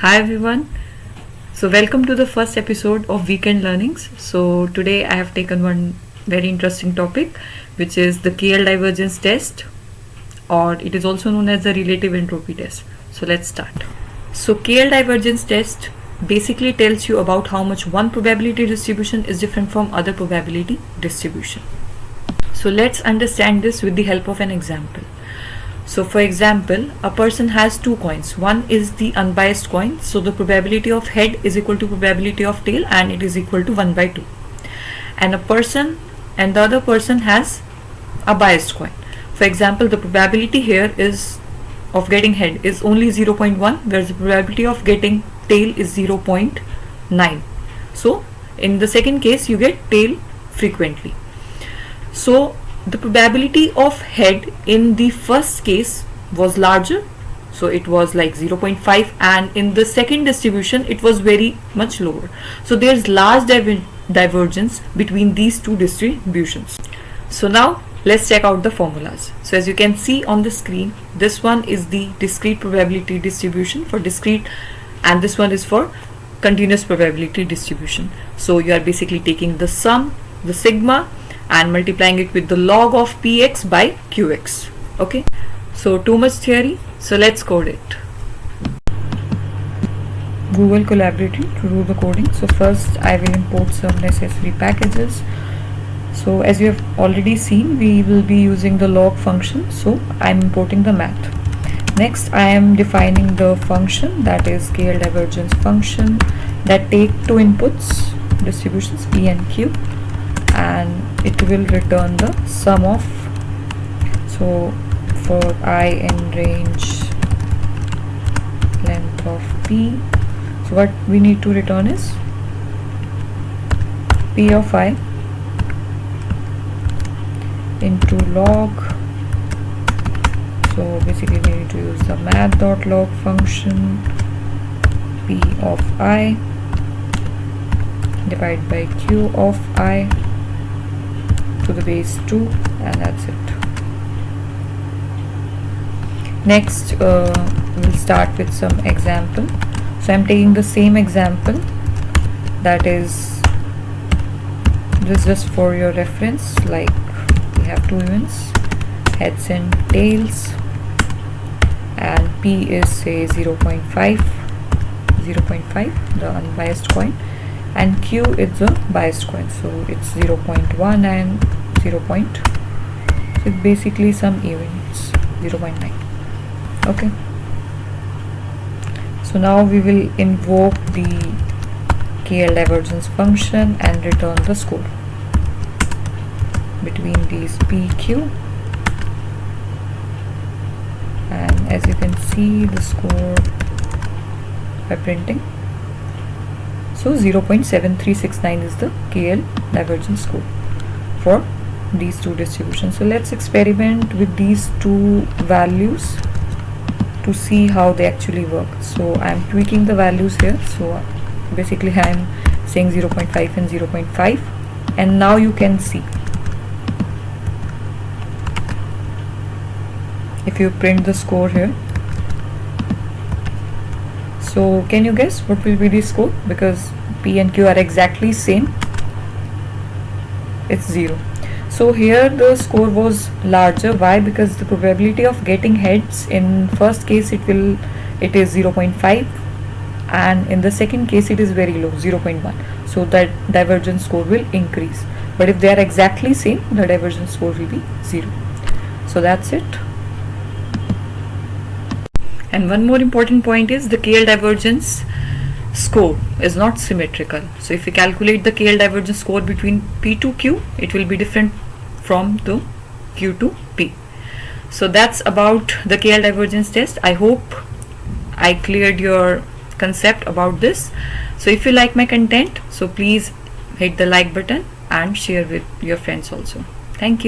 Hi everyone. So welcome to the first episode of Weekend Learnings. So today I have taken one very interesting topic, which is the KL divergence test, or it is also known as the relative entropy test. So let's start. So KL divergence test basically tells you about how much one probability distribution is different from other probability distribution. So let's understand this with the help of an example. So for example, a person has two coins. One is the unbiased coin. So the probability of head is equal to probability of tail, and it is equal to 1 by 2. And the other person has a biased coin. For example, the probability here is of getting head is only 0.1, whereas the probability of getting tail is 0.9. So in the second case, you get tail frequently. So the probability of head in the first case was larger, so it was like 0.5, and in the second distribution it was very much lower. So there's large divergence between these two distributions. So now let's check out the formulas. So as you can see on the screen, this one is the discrete probability distribution for discrete, and this one is for continuous probability distribution. So you are basically taking the sum, the sigma, and multiplying it with the log of px by qx. Okay, so too much theory, so let's code it. Google Collaboratory to do the coding. So first I will import some necessary packages. So as you have already seen, we will be using the log function, so I'm importing the math. Next I am defining the function, that is KL divergence function, that take two inputs, distributions p and q, and it will return the sum of, so for I in range length of p, so what we need to return is p of I into log. So basically we need to use the math.log function, p of I divided by q of I to the base 2, and that's it. Next we'll start with some example. So I'm taking the same example, that is this just for your reference. Like we have two events, heads and tails, and p is say 0.5, the unbiased coin, and q is the biased coin, so it's 0.1 and 0. So it's basically some events, 0.9. Okay, so now we will invoke the KL divergence function and return the score between these PQ, and as you can see the score by printing. So 0.7369 is the KL divergence score for these two distributions. So let's experiment with these two values to see how they actually work. So I'm tweaking the values here. So basically I'm saying 0.5 and 0.5, and now you can see if you print the score here. So can you guess what will be the score? Because p and q are exactly same, it's 0. So here the score was larger. Why? Because the probability of getting heads in first case it is 0.5, and in the second case it is very low, 0.1. So that divergence score will increase. But if they are exactly same, the divergence score will be 0. So that's it. And one more important point is the KL divergence score is not symmetrical. So if we calculate the KL divergence score between P to Q, it will be different from the Q to P. So that's about the KL divergence test. I hope I cleared your concept about this. So if you like my content, so please hit the like button and share with your friends also. Thank you.